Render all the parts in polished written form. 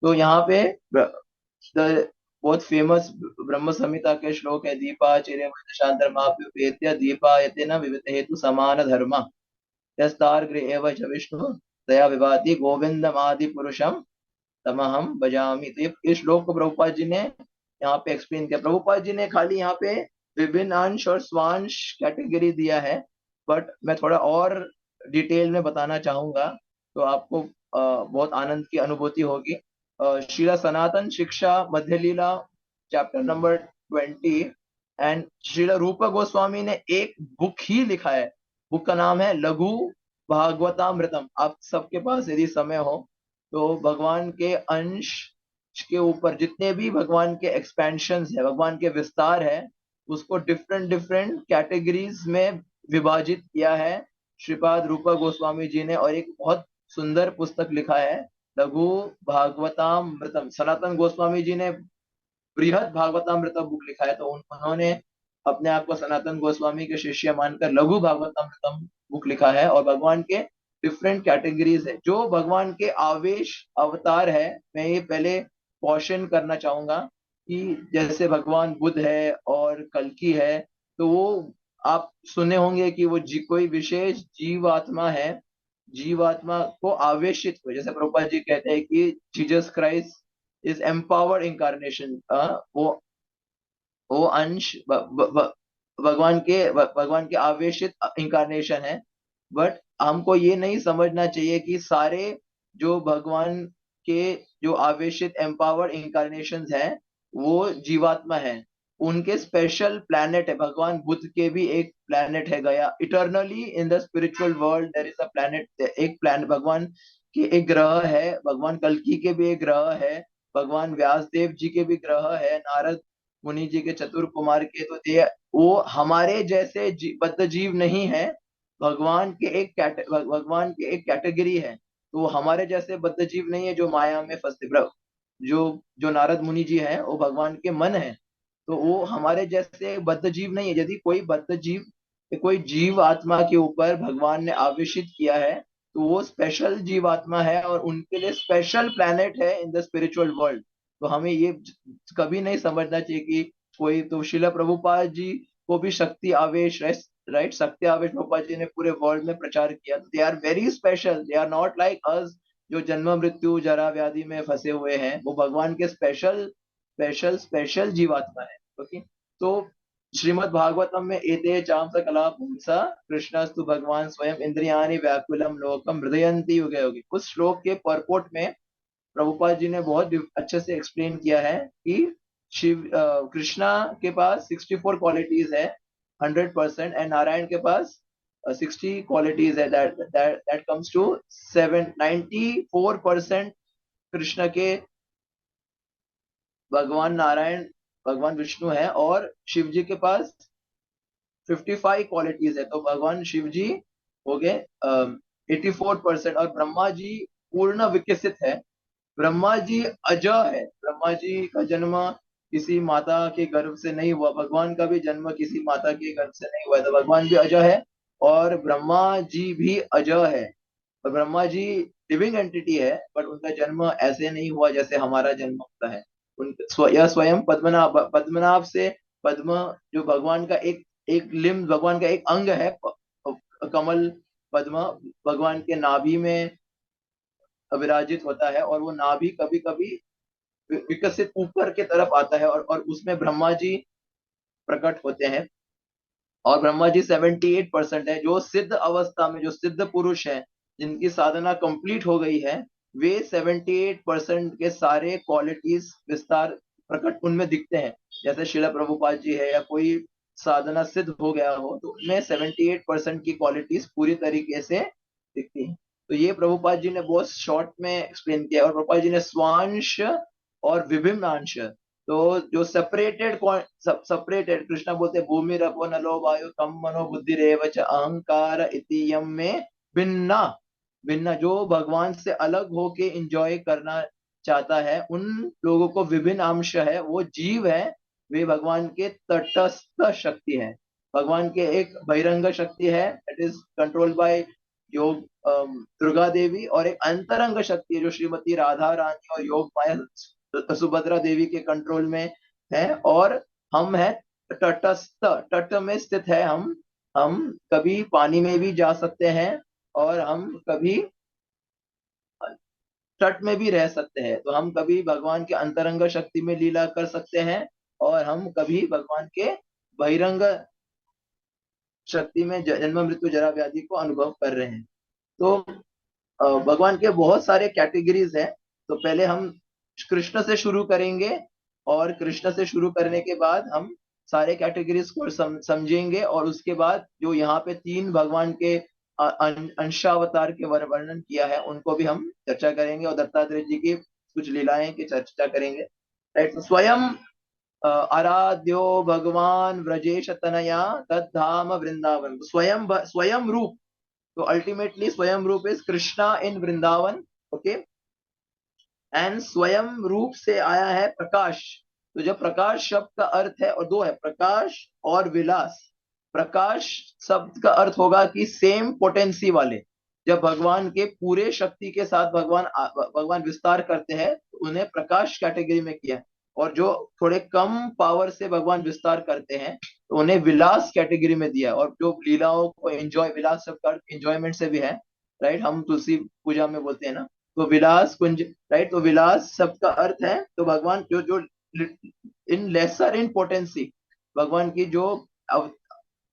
तो यहाँ पे द बहुत फेमस ब्रह्म संहिता के श्लोक है, दीपा चिरे शांतरमाप्युपेत्य दीपायते न विविध हेतु समान धर्म यस्तार गृह एव च विष्णु दया विभाति गोविंदमादि पुरुषम तमहम बजामी। तो ये इस श्लोक को प्रभुपाद जी ने यहाँ पे एक्सप्लेन किया। प्रभुपाद जी ने खाली यहाँ पे विभिन्न अंश और स्वांश कैटेगरी दिया है, बट मैं थोड़ा और डिटेल में बताना चाहूंगा, तो आपको बहुत आनंद की अनुभूति होगी। श्रीला सनातन शिक्षा मध्य लीला चैप्टर नंबर 20, एंड श्रीला रूप गोस्वामी ने एक बुक ही लिखा है। बुक का नाम है लघु भागवतामृतम। आप सबके पास यदि समय हो तो भगवान के अंश के ऊपर जितने भी भगवान के एक्सपेंशंस है, भगवान के विस्तार है, उसको डिफरेंट डिफरेंट कैटेगरीज में विभाजित किया है श्रीपाद रूपा गोस्वामी जी ने, और एक बहुत सुंदर पुस्तक लिखा है लघु भागवतामृतम। सनातन गोस्वामी जी ने बृहद भागवतामृतम बुक लिखा है, तो उन्होंने अपने आप को सनातन गोस्वामी के शिष्य मानकर लघु भागवतामृतम बुक लिखा है। और भगवान के डिफरेंट कैटेगरीज है, जो भगवान के आवेश अवतार है। मैं ये पहले क्वेश्चन करना चाहूंगा कि जैसे भगवान बुद्ध है और कल्कि है, तो वो आप सुने होंगे कि वो कोई विशेष जीवात्मा है, जीवात्मा को आवेशित हुए। जैसे प्रभुपाद जी कहते हैं कि Jesus Christ is empowered incarnation. वो अंश भगवान के आवेशित इंकारनेशन है। बट हमको ये नहीं समझना चाहिए कि सारे जो भगवान के जो आवेशित एम्पावर्ड इंकारनेशन है वो जीवात्मा है। उनके स्पेशल प्लैनेट है। भगवान बुद्ध के भी एक प्लैनेट है गया। Eternally in the spiritual world there is a planet, एक प्लैनेट भगवान के एक ग्रह है। भगवान कल्कि के भी एक ग्रह है, भगवान व्यास देव जी के भी ग्रह है, नारद मुनि जी के चतुर कुमार के। तो ये वो हमारे जैसे बद्ध जीव नहीं है, भगवान के एक कैटेगरी है। तो वो हमारे जैसे बद्ध जीव नहीं है जो माया में फंसे। जो जो नारद मुनि जी हैं वो भगवान के मन है, तो वो हमारे जैसे बद्ध जीव नहीं है। यदि कोई बद्ध जीव, कोई जीव आत्मा के ऊपर भगवान ने आवेशित किया है, तो वो स्पेशल जीव आत्मा है और उनके लिए स्पेशल प्लैनेट है इन द स्पिरिचुअल वर्ल्ड। तो हमें ये कभी नहीं समझना चाहिए कि कोई, तो शिला प्रभुपाद जी को भी शक्ति आवेश, राइट, शक्ति आवेश प्रभुपाद जी ने पूरे वर्ल्ड में प्रचार किया। They are very special, they are not like us जो जन्म मृत्यु जरा व्याधि में फंसे हुए हैं। वो भगवान के स्पेशल स्पेशल स्पेशल जीवात्मा है। ओके, तो श्रीमद् भागवतम में एते चाम सकला पुंसा कृष्णस्तु भगवान स्वयं इंद्रियाणि व्याकुलम लोकम हृदयंती युगे युगे। उस श्लोक के परपोर्ट में प्रभुपाद जी ने बहुत अच्छे से एक्सप्लेन किया है कि कृष्णा के पास 64 क्वालिटीज है 100%, एंड नारायण के पास 60 क्वालिटीज है। That comes to 94%। कृष्ण के भगवान नारायण, भगवान विष्णु है, और शिव जी के पास 55 क्वालिटीज है। तो भगवान शिव जी हो गए 84%, और ब्रह्मा जी पूर्ण विकसित है। ब्रह्मा जी अजय है। ब्रह्मा जी का जन्म किसी माता के गर्भ से नहीं हुआ, भगवान का भी जन्म किसी माता के गर्भ से नहीं हुआ है, तो भगवान भी अजय है और ब्रह्मा जी भी अजय है। और ब्रह्मा जी लिविंग एंटिटी है, बट उनका जन्म ऐसे नहीं हुआ जैसे हमारा जन्म होता है। यह स्वयं पद्मनाभ, पद्मनाभ से पद्म, जो भगवान का एक एक लिम्ब, भगवान का एक अंग है, कमल पद्म भगवान के नाभि में विराजित होता है, और वो नाभि कभी कभी विकसित ऊपर के तरफ आता है, और उसमें ब्रह्मा जी प्रकट होते हैं। और ब्रह्मा जी 78% है। जो सिद्ध अवस्था में, जो सिद्ध पुरुष है जिनकी साधना कंप्लीट हो गई है, वे 78% के सारे क्वालिटीज विस्तार प्रकट उनमें दिखते हैं। जैसे शिला प्रभुपाद जी है, या कोई साधना सिद्ध हो गया हो, तो उनमें 78% की क्वालिटीज पूरी तरीके से दिखती हैं। तो ये प्रभुपाद जी ने बहुत शॉर्ट में एक्सप्लेन किया। और प्रभुपाद जी ने स्वांश और विभिन्न अंश, तो जो सेपरेटेड, सेपरेटेड कृष्णा बोलते भूमि रपो नलो वायु तम मनो बुद्धि रेव च अहंकार इति यम में भिन्ना। भिन्ना जो भगवान से अलग होके इंजॉय करना चाहता है, उन लोगों को विभिन्न अंश है, वो जीव है। वे भगवान के तटस्थ शक्ति है। भगवान के एक बहिरंग शक्ति है, दैट इज कंट्रोल्ड बाय योग दुर्गा देवी, और एक अंतरंग शक्ति है जो श्रीमती राधा रानी और योग माया सुभद्रा देवी के कंट्रोल में है। और हम है तटस्थ, तट में स्थित है हम कभी पानी में भी जा सकते हैं और हम कभी तट में भी रह सकते हैं। तो हम कभी भगवान के अंतरंग शक्ति में लीला कर सकते हैं और हम कभी भगवान के बहिरंग शक्ति में जन्म मृत्यु जरा व्याधि को अनुभव कर रहे हैं। तो भगवान के बहुत सारे कैटेगरीज हैं। तो पहले हम कृष्ण से शुरू करेंगे और कृष्ण से शुरू करने के बाद हम सारे कैटेगरीज को समझेंगे, और उसके बाद जो यहाँ पे तीन भगवान के अंशावतार के वर्णन किया है उनको भी हम चर्चा करेंगे, और दत्तात्रेय जी की कुछ लीलाएं की चर्चा करेंगे। राइट, स्वयं आराध्यो भगवान व्रजेश तनया तद्धाम वृंदावन। स्वयं स्वयं रूप, तो अल्टीमेटली स्वयं रूप is Krishna in Vrindavan. Okay, and स्वयं रूप से आया है प्रकाश। तो जब प्रकाश शब्द का अर्थ है, और दो है, प्रकाश और विलास। प्रकाश शब्द का अर्थ होगा कि सेम पोटेंसी वाले। जब भगवान के पूरे शक्ति के साथ भगवान विस्तार करते हैं तो उन्हें प्रकाश कैटेगरी में किया है, और जो थोड़े कम पावर से भगवान विस्तार करते हैं तो उन्हें विलास कैटेगरी में दिया। और जो लीलाओं को एंजॉय, विलास शब्द का एंजॉयमेंट से भी है। राइट, हम तुलसी पूजा में बोलते हैं ना, तो विलास कुंज। राइट, तो विलास शब्द का अर्थ है, तो भगवान जो जो इन लेसर इन पोटेंसी, भगवान की जो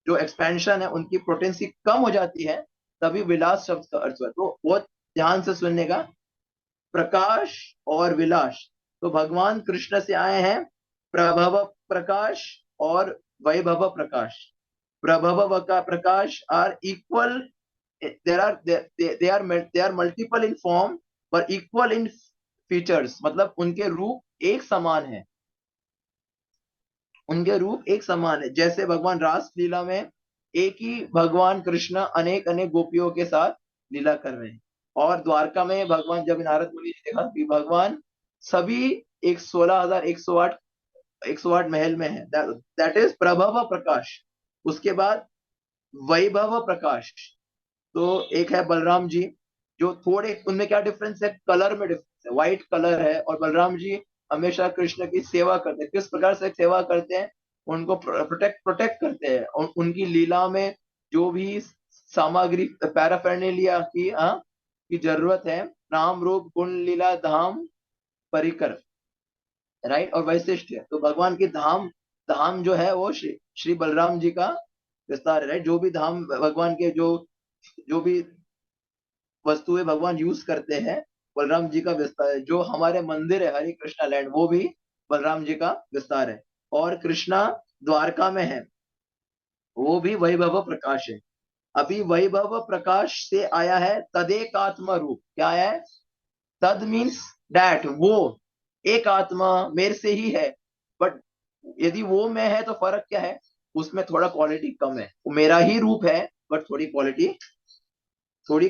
एक्सपेंशन है उनकी पोटेंसी कम हो जाती है, तभी विलास शब्द का अर्थ हुआ। तो बहुत ध्यान से सुनने का, प्रकाश और विलास। तो भगवान कृष्ण से आए हैं प्रभव प्रकाश और वैभव प्रकाश। प्रभव का प्रकाश are equal, they are multiple in form but equal in features। मतलब उनके रूप एक समान है, उनके रूप एक समान है। जैसे भगवान रास लीला में एक ही भगवान कृष्ण अनेक अनेक गोपियों के साथ लीला कर रहे हैं, और द्वारका में भगवान, जब नारद मुनि ने देखा कि भगवान सभी एक 16,108 महल में है, दैट इज प्रभव प्रकाश। उसके बाद वैभव प्रकाश, तो एक है बलराम जी, जो थोड़े, उनमें क्या डिफरेंस है, कलर में डिफरेंस है, व्हाइट कलर है। और बलराम जी हमेशा कृष्ण की सेवा करते हैं। किस प्रकार से सेवा करते हैं, उनको प्रोटेक्ट प्रोटेक्ट करते हैं। और उनकी लीला में जो भी सामग्री पैराफर्नेलिया की की जरूरत है, नाम रूप गुण लीला धाम परिकर, राइट, और वैशिष्ट है। तो भगवान की धाम, धाम जो है वो श्री बलराम जी का विस्तार है। राइट, जो भी धाम भगवान के जो जो भी वस्तुएं भगवान यूज करते हैं, बलराम जी का विस्तार है। जो हमारे मंदिर है हरे कृष्णा लैंड, वो भी बलराम जी का विस्तार है। और कृष्णा द्वारका में है, वो भी वैभव प्रकाश है। अभी वैभव प्रकाश से आया है तदेकात्म रूप। क्या है? तद मीन्स दैट, वो एक आत्मा मेरे से ही है। बट यदि वो मैं है तो फर्क क्या है, उसमें थोड़ा क्वालिटी कम है। वो मेरा ही रूप है बट थोड़ी क्वालिटी, थोड़ी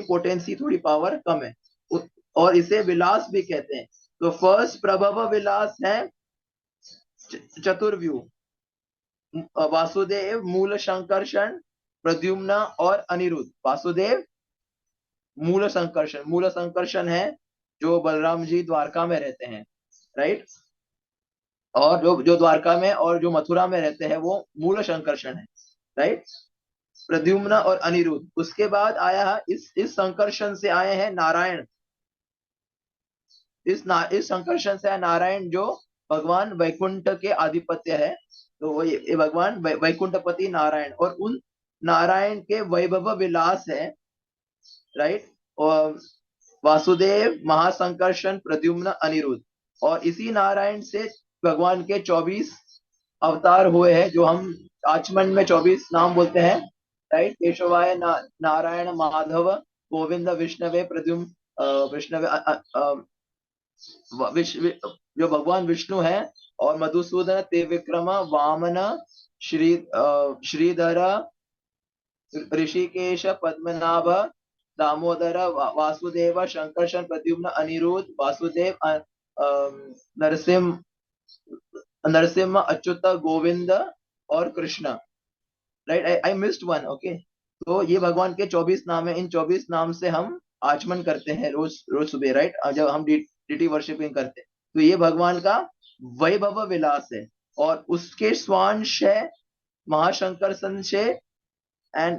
पोटेंसी, थोड़ी पावर कम है। और इसे विलास भी कहते हैं। तो फर्स्ट प्रभव विलास है चतुर्व्यूह, वासुदेव, मूल संकर्षण, प्रद्युम्न और अनिरुद्ध। वासुदेव, मूल संकर्षण है जो बलराम जी द्वारका में रहते हैं। राइट, और जो जो द्वारका में और जो मथुरा में रहते हैं वो मूल संकर्षण है। राइट, प्रद्युम्न और अनिरुद्ध। उसके बाद आया इस संकर्षण से आए हैं नारायण। इस संकर्षण से आया नारायण, जो भगवान वैकुंठ के आधिपत्य है। तो वो ये भगवान वैकुंठपति नारायण, और उन नारायण के वैभव विलास है। राइट, और वासुदेव, महासंकर्षण, प्रद्युम्न, अनिरुद्ध। और इसी नारायण से भगवान के 24 अवतार हुए हैं, जो हम आचमन में 24 नाम बोलते हैं। राइट, केशवाय नारायण माधव गोविंद विष्णवे प्रद्युम्न विष्णवे जो भगवान विष्णु है, और मधुसूदन, त्रिविक्रम, वामन, श्रीधर, ऋषिकेश, पद्मनाभ, दामोदर, वासुदेव, शंकरशन, प्रद्युम्न, अनिरुद्ध, वासुदेव, नरसिंह, नरसिम्हा, अच्युत, गोविंद और Krishna. Right, I missed one. Okay, तो ये भगवान के 24 नाम है, इन 24 नाम से हम आचमन करते हैं रोज रोज सुबह, राइट, जब हम डीटी वर्शिपिंग करते हैं। तो ये भगवान का वैभव विलास है, और उसके स्वांश है महाशंकर से, एंड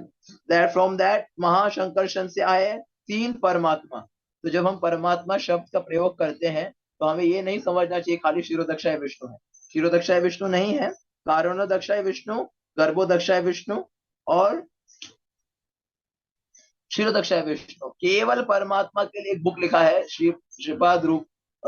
दैट फ्रॉम दैट महाशंकरशन से आए तीन परमात्मा। तो जब हम परमात्मा शब्द का प्रयोग करते हैं, तो हमें ये नहीं समझना चाहिए खाली क्षीरोदक्षाय विष्णु है। क्षीरोदक्षाय विष्णु नहीं है, कारणोदक्षाय विष्णु, गर्भोदक्षाय विष्णु और क्षीरोदक्षाय विष्णु। केवल परमात्मा के लिए एक बुक लिखा है श्रीपाद रूप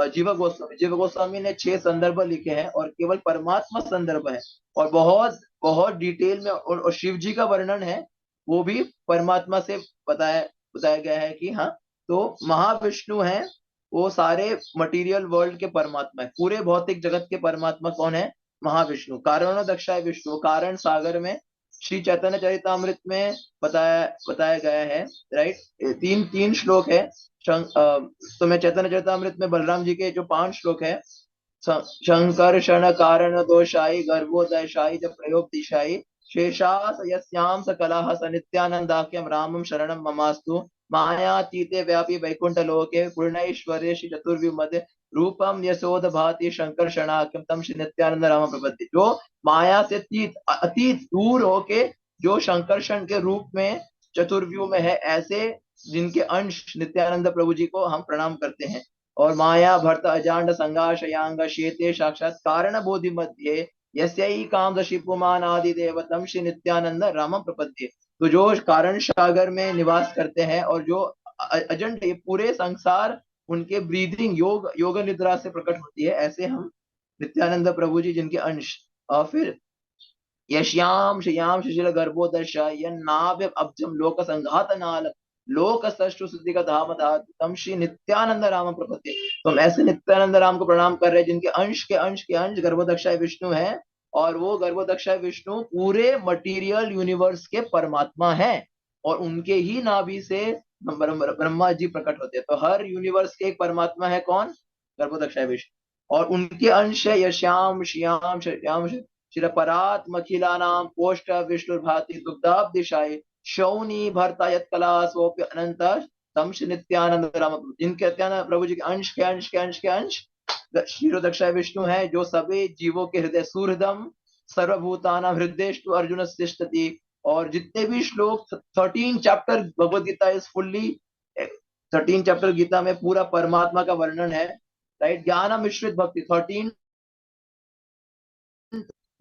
जीव गोस्वामी। जीव गोस्वामी ने 6 संदर्भ लिखे हैं, और केवल परमात्मा संदर्भ है, और बहुत बहुत डिटेल में, और शिव जी का वर्णन है, वो भी परमात्मा से बताया बताया गया है कि हाँ। तो महाविष्णु है, वो सारे मटेरियल वर्ल्ड के परमात्मा है, पूरे भौतिक जगत के परमात्मा कौन है? महाविष्णु। कारणो दक्षाय विष्णु, कारण सागर में श्री चैतन्य चरितामृत में बताया बताया गया है, राइट। तीन तीन श्लोक है। तो मैं चैतन्य चरितामृत में बलराम जी के जो 5 श्लोक है, शंकर्षण कारण दोषाई गर्भोदयशाई जब प्रयोग दिशाई शेषास यस्याम सकलाः स नित्यानंदाख्यम रामम शरणम ममास्तु मायातीते व्यापी वैकुंठ लोके पूर्णैश्वर्य श्री चतुर्व्युह मध्य रूपम यशोद भाति शंकर्षणाख्यम तम श्री नित्यानंद राम प्रपत्ति। जो माया से अतीत अतीत दूर होके जो शंकर्षण के रूप में चतुर्व्यूह में है, ऐसे जिनके अंश नित्यानंद प्रभु जी को हम प्रणाम करते हैं। और माया भर्त अजांड संगाशयांग शेते साक्षात कारण बोधि मध्य यस्यई काम दशिपुमान आदि देवतम श्री नित्यानंद राम प्रपद्ये। तो जो कारण सागर में निवास करते हैं, और जो अजंड ये पूरे संसार उनके ब्रीदिंग योग योग निद्रा से प्रकट होती है, ऐसे हम नित्यानंद प्रभु जी जिनके अंश। और फिर यश्याम श्याम शिशिर गर्भोदश नाभ्य अब्जम लोक संघात नाल लोक सृष्टु सिद्धि का धाम धात तम श्री नित्यानंद राम प्रपत्ति। तो हम ऐसे नित्यानंद राम को प्रणाम कर रहे हैं जिनके अंश के अंश के अंश गर्भोदक्षाय विष्णु है, और वो गर्भोदक्षाय विष्णु पूरे मटीरियल यूनिवर्स के परमात्मा है, और उनके ही नाभि से ब्रह्मा जी प्रकट होते हैं। तो हर यूनिवर्स के एक परमात्मा है, कौन? गर्भोदक्षाय विष्णु। और उनके अंश है यश्याम श्याम श्याम शिरपरात्मखिलानां पोष्ट विष्णुर्भाति दुग्धाब्दिशाय शौनी भरता यत्कला सोप्य अनंत तम श्री नित्यानंद राम। जिनके नित्यानंद प्रभु जी के अंश के अंश के अंश के अंश क्षीरोदक्षाय विष्णु है, जो सभी जीवों के हृदय सुहृदम सर्वभूतानां हृदयेषु अर्जुन तिष्ठति। और जितने भी श्लोक 13 chapter Bhagavad Gita is fully 13 chapter Gita में पूरा परमात्मा का वर्णन है, राइट। ज्ञान मिश्रित भक्ति 13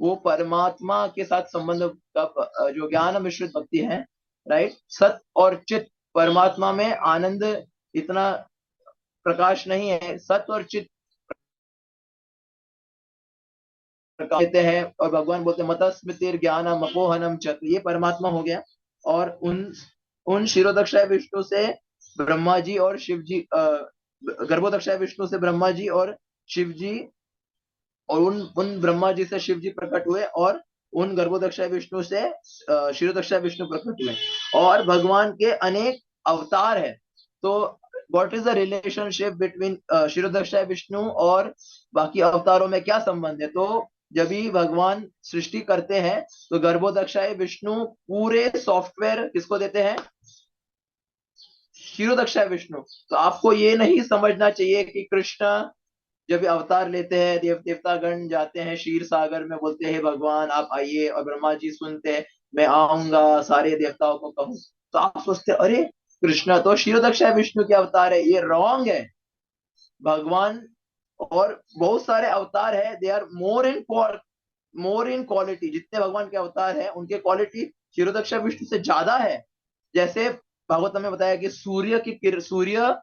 वो परमात्मा के साथ संबंध का जो ज्ञान मिश्रित भक्ति है, राइट। सत और चित, परमात्मा में आनंद इतना प्रकाश नहीं है, सत और चित कहते हैं, और भगवान बोलते मत स्मृतिर ज्ञानम अपोहनम च, ये परमात्मा हो गया। और उन शिरोदक्षाय विष्णु से ब्रह्मा जी और शिव जी, गर्भोदक्षाय विष्णु से ब्रह्मा जी और शिव जी, और उन उन ब्रह्मा जी से शिव जी प्रकट हुए, और उन गर्भोदक्षाय विष्णु से क्षीरोदक्षाय विष्णु प्रकट हुए। और भगवान के अनेक अवतार है। तो what is the relationship between Kshirodakshayi Vishnu और बाकी अवतारों में क्या संबंध है? तो जब भी भगवान सृष्टि करते हैं, तो गर्भोदक्षाय विष्णु पूरे सॉफ्टवेयर किसको देते हैं? क्षीरोदक्षाय विष्णु। तो आपको ये नहीं समझना चाहिए कि कृष्ण जब अवतार लेते हैं, देवतागण जाते हैं क्षीर सागर में, बोलते हैं भगवान आप आइए, और ब्रह्मा जी सुनते हैं मैं आऊंगा सारे देवताओं को कहूं। तो आप सोचते अरे कृष्ण तो क्षीरोदक्षाय विष्णु के अवतार है, ये रॉन्ग है। भगवान और बहुत सारे अवतार है, they are more in quality. जितने भगवान के अवतार है उनके क्वालिटी क्षीरोदक्षाय विष्णु से ज्यादा है। जैसे भागवत में बताया कि सूर्य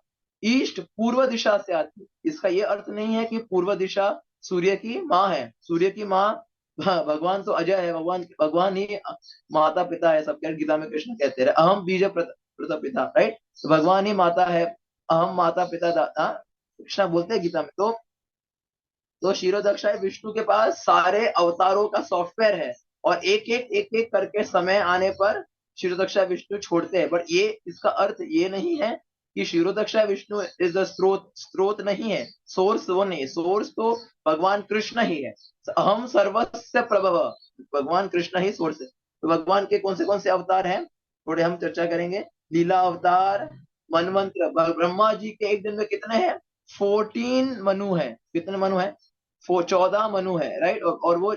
ईस्ट पूर्व दिशा से आती है। इसका ये अर्थ नहीं है कि पूर्व दिशा सूर्य की माँ है। सूर्य की माँ भगवान तो अजय है, भगवान ही माता पिता है सबके। गीता में कृष्ण कहते हैं अहम बीज प्रत पिता, राइट। तो भगवान ही माता है, अहम माता पिता दाता, कृष्ण बोलते हैं गीता में। तो क्षीरोदक्षाय विष्णु के पास सारे अवतारों का सॉफ्टवेयर है, और एक एक करके समय आने पर क्षीरोदक्षाय विष्णु छोड़ते हैं। बट ये इसका अर्थ ये नहीं है कि क्षीरोदक्षाय विष्णु इज द स्रोत नहीं है, सोर्स वो नहीं, सोर्स तो भगवान कृष्ण ही है। अहम सर्वस्य प्रभव, भगवान कृष्ण ही सोर्स है। तो भगवान के कौन से अवतार हैं? थोड़े हम चर्चा करेंगे। लीला अवतार, मनवंतर, ब्रह्मा जी के एक दिन में कितने हैं? 14 मनु है। कितने मनु है? 14 मनु है, राइट। और वो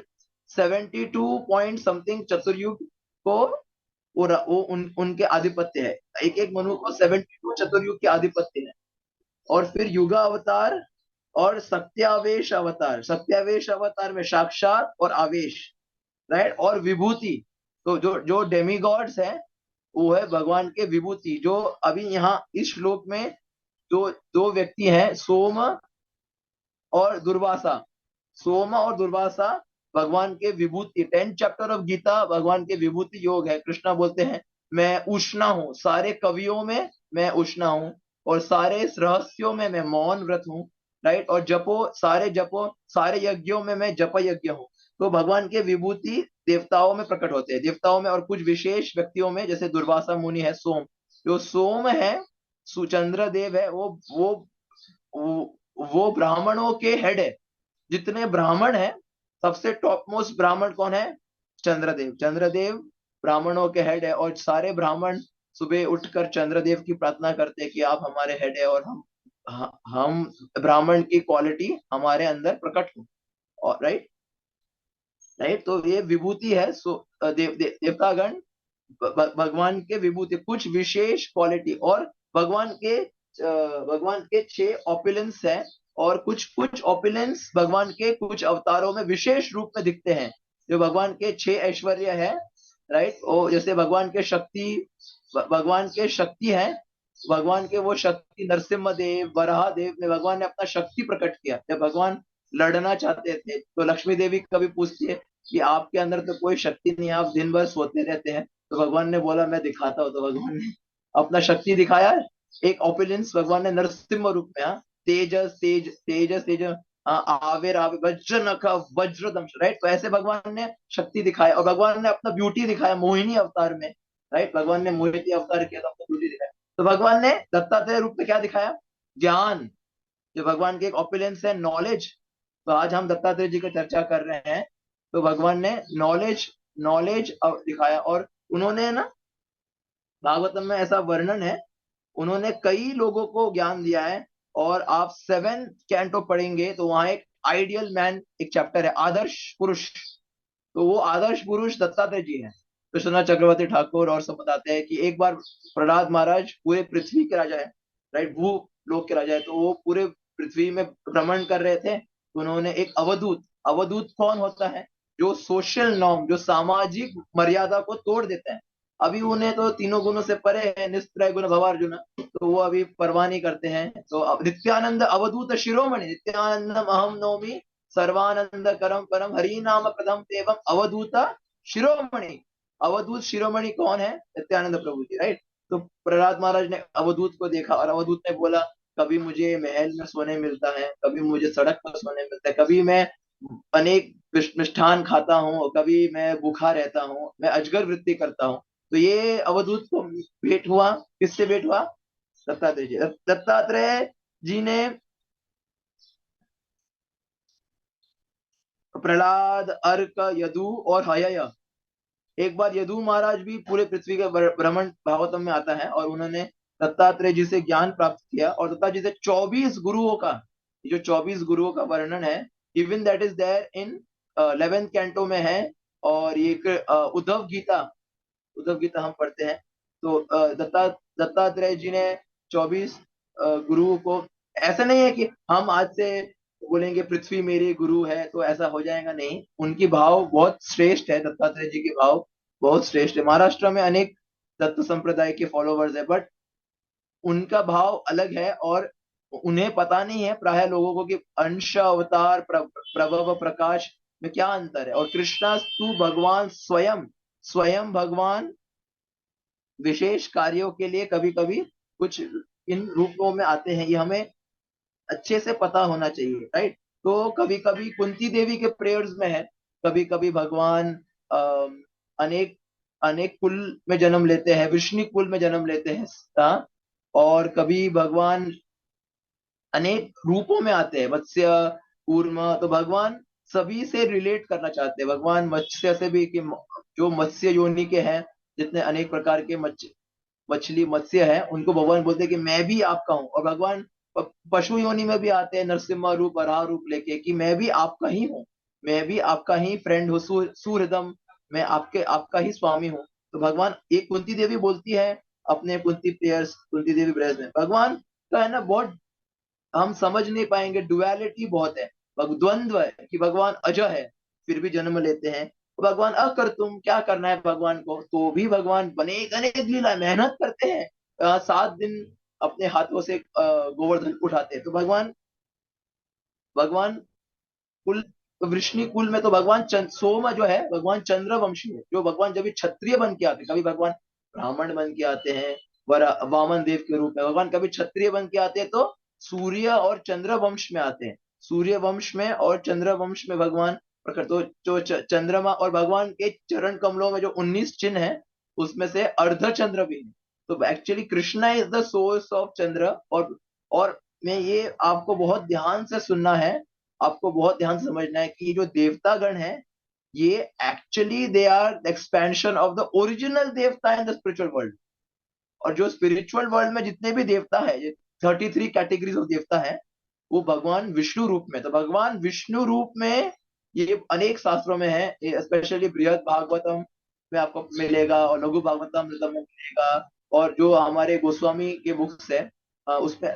72 पॉइंट समथिंग चतुर्युग को वो उनके आधिपत्य है। एक एक मनु को 72 चतुर्युग के आधिपत्य है। और फिर युगा अवतार और सत्यावेश अवतार। सत्यावेश अवतार में साक्षात और आवेश, राइट। और विभूति, तो जो जो डेमीगॉड्स है वो है भगवान के विभूति। जो अभी यहाँ इस श्लोक में जो दो व्यक्ति हैं, सोम और दुर्वासा, सोम और दुर्वासा भगवान के विभूति। 10th चैप्टर ऑफ गीता भगवान के विभूति योग है। कृष्णा बोलते हैं मैं उष्णा हूँ, सारे कवियों में मैं उष्णा हूँ, और सारे रहस्यों में मैं मौन व्रत हूँ, राइट। और जपो सारे यज्ञों में मैं जप यज्ञ हूँ। तो भगवान के विभूति देवताओं में प्रकट होते हैं, देवताओं में, और कुछ विशेष व्यक्तियों में, जैसे दुर्वासा मुनि है सोम। जो सोम है, सुचंद्र देव है, वो ब्राह्मणों के हेड है। जितने ब्राह्मण हैं, सबसे टॉप मोस्ट ब्राह्मण कौन है? चंद्रदेव। चंद्रदेव ब्राह्मणों के हेड है, और सारे ब्राह्मण सुबह उठकर चंद्रदेव की प्रार्थना करते हैं कि आप हमारे हेड है, और हम ब्राह्मण की क्वालिटी हमारे अंदर प्रकट हो। और राइट, राइट। तो ये विभूति है। देवतागण भगवान के विभूति, कुछ विशेष क्वालिटी। और भगवान के 6 ऑपुलेंस है, और कुछ कुछ ऑपुलेंस भगवान के कुछ अवतारों में विशेष रूप में दिखते हैं। जो भगवान के 6 ऐश्वर्य है, राइट। और जैसे भगवान के शक्ति है, भगवान के वो शक्ति, नरसिम्हा देव, वराह देव में भगवान ने अपना शक्ति प्रकट किया। जब भगवान लड़ना चाहते थे तो लक्ष्मी देवी कभी पूछती है कि आपके अंदर तो कोई शक्ति नहीं है, आप दिन भर सोते रहते हैं। तो भगवान ने बोला मैं दिखाता हूँ। तो भगवान ने अपना शक्ति दिखाया। एक ओपुलेंस भगवान ने नरसिम्हा रूप में, हाँ, तेजस तेज तेजस तेज, आविर आविर, वज्र नख वज्र दंश, राइट। तो ऐसे भगवान ने शक्ति दिखाया, और भगवान ने अपना ब्यूटी दिखाया मोहिनी अवतार में, राइट। भगवान ने मोहिनी अवतार किया तो अपना ब्यूटी दिखाया। तो भगवान ने दत्तात्रेय रूप में क्या दिखाया? ज्ञान। जो भगवान की एक ऑपुलेंस है, नॉलेज। तो आज हम दत्तात्रेय जी की चर्चा कर रहे हैं। तो भगवान ने नॉलेज नॉलेज दिखाया। और उन्होंने ना, भागवतम में ऐसा वर्णन है, उन्होंने कई लोगों को ज्ञान दिया है। और आप 7th कैंटो पढ़ेंगे तो वहां एक आइडियल मैन एक चैप्टर है, आदर्श पुरुष। तो वो आदर्श पुरुष दत्तात्रेय जी हैं। कृष्णा चक्रवर्ती ठाकुर और सब बताते हैं कि एक बार प्रहलाद महाराज पूरे पृथ्वी के राजा है, राइट, भू लोक के राजा है। तो वो पूरे पृथ्वी में भ्रमण कर रहे थे। तो उन्होंने एक अवधूत, अवधूत कौन होता है? जो सोशल नॉर्म, जो सामाजिक मर्यादा को तोड़ देता है। अभी उन्हें तो तीनों गुणों से परे है, निस्त्रय गुण भवार्जुन, तो वो अभी परवाह नहीं करते हैं। तो नित्यानंद अवधूत शिरोमणि, नित्यानंदम अहम नौमी सर्वानंद करम परम हरि नाम प्रथम एवं अवधूत शिरोमणि। अवधूत शिरोमणि कौन है? नित्यानंद प्रभु जी, राइट। तो प्रहलाद महाराज ने अवधूत को देखा, और अवधूत ने बोला कभी मुझे महल में सोने मिलता है, कभी मुझे सड़क पर सोने मिलता है, कभी मैं अनेक मिष्ठान खाता हूँ, कभी मैं भूखा रहता हूँ, मैं अजगर वृत्ति करता हूँ। तो ये अवधूत को भेंट हुआ, किससे भेंट हुआ? दत्तात्रेय जी। दत्तात्रेय जी ने प्रहलाद, अर्क, यदु और हयय, एक बार यदु महाराज भी पूरे पृथ्वी का भ्रमण भागवतम में आता है, और उन्होंने दत्तात्रेय जी से ज्ञान प्राप्त किया। और दत्तात्रेय जी से 24 गुरुओं का, जो 24 गुरुओं का वर्णन है, even that is there in 11th canto में है। और ये उद्धव गीता हम पढ़ते हैं। तो दत्तात्रेय जी ने 24 गुरुओं को, ऐसा नहीं है कि हम आज से बोलेंगे पृथ्वी मेरे गुरु है तो ऐसा हो जाएगा, नहीं। उनकी भाव बहुत श्रेष्ठ है, दत्तात्रेय जी की भाव बहुत श्रेष्ठ है। महाराष्ट्र में अनेक दत्त संप्रदाय के फॉलोवर्स है, बट उनका भाव अलग है। और उन्हें पता नहीं है प्राय लोगों को कि अंश, अवतार, प्रभव, प्रकाश में क्या अंतर है। और कृष्णा तू भगवान स्वयं, स्वयं भगवान विशेष कार्यों के लिए कभी कभी कुछ इन रूपों में आते हैं, ये हमें अच्छे से पता होना चाहिए, राइट। तो कभी कभी कुंती देवी के प्रेयर्स में है, कभी कभी भगवान अनेक अनेक कुल में जन्म लेते हैं, विष्णु कुल में जन्म लेते हैं, हाँ। और कभी भगवान अनेक रूपों में आते हैं, मत्स्य, कूर्म। तो भगवान सभी से रिलेट करना चाहते हैं। भगवान मत्स्य से भी, कि जो मत्स्य योनि के हैं, जितने अनेक प्रकार के मछली मत्स्य है उनको भगवान बोलते हैं कि मैं भी आपका हूँ। और भगवान पशु योनि में भी आते हैं नरसिम्हा रूप वराह रूप लेके कि मैं भी आपका ही हूँ, मैं भी आपका ही फ्रेंड हूँ, सुहृदम, मैं आपका ही स्वामी हूँ। तो भगवान, एक कुंती देवी बोलती है अपने कुंती प्लेयर्स कुंती देवी ब्रज में, भगवान का है ना बहुत हम समझ नहीं पाएंगे, डुअलिटी बहुत है, द्वंद्व है कि भगवान अजय है फिर भी जन्म लेते हैं, भगवान अकर तुम क्या करना है भगवान को, तो भी भगवान बने अनेक लीला मेहनत करते हैं, 7 दिन अपने हाथों से गोवर्धन उठाते हैं। तो भगवान भगवान कुल, तो वृष्णि कुल में तो भगवान सोम जो है भगवान चंद्र वंशी है, जो भगवान जब भी क्षत्रिय बन के आते हैं, कभी भगवान ब्राह्मण बन के आते हैं वामन देव के रूप में, भगवान कभी क्षत्रिय बन के आते हैं तो सूर्य और चंद्र वंश में आते हैं, सूर्य वंश में और चंद्र वंश में भगवान प्रकट, तो जो चंद्रमा और भगवान के चरण कमलों में जो 19 चिन्ह है उसमें से अर्ध चंद्र भी है। तो actually Krishna is the source of Chandra. और मैं ये आपको बहुत ध्यान से सुनना है, आपको बहुत ध्यान से समझना है कि ये जो देवता गण है ये actually they are expansion of the original devata in the spiritual world. और जो स्पिरिचुअल वर्ल्ड में जितने भी देवता है, ये 33 कैटेगरीज ऑफ देवता है, वो भगवान विष्णु रूप में, तो भगवान विष्णु रूप में ये अनेक शास्त्रों में है, स्पेशली बृहद भागवतम में आपको मिलेगा और लघु भागवतम में मिलेगा, और जो हमारे गोस्वामी के बुक्स है उसमें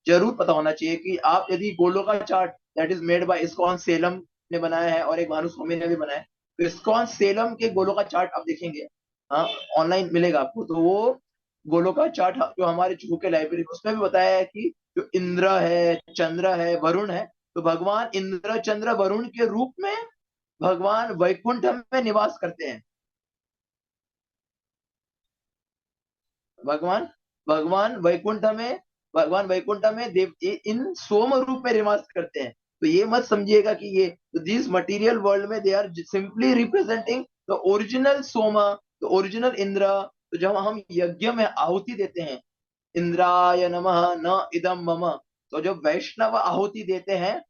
जरूर पता होना चाहिए कि आप यदि Goloka chart that is made by ISKCON Salem ने बनाया है और एक भानु स्वामी ने भी बनाया है, तो इस्कॉन सेलम के गोलोका चार्ट आप देखेंगे, हाँ ऑनलाइन मिलेगा आपको, तो वो गोलोका चार्ट जो हमारे चूके के लाइब्रेरी उसमें भी बताया है कि जो इंद्र है, चंद्र है, वरुण है, तो भगवान इंद्र चंद्र वरुण के रूप में भगवान वैकुंठ में निवास करते हैं। भगवान भगवान वैकुंठ में भगवान वैकुंठ में देव इन सोम रूप में निवास करते हैं। तो ये मत समझिएगा कि ये दिस मटेरियल वर्ल्ड में they are simply representing the original Soma, the original Indra. तो जब हम यज्ञ में आहुति देते हैं, इंद्राय नमः न इदम मम, तो जब वैष्णव आहुति देते हैं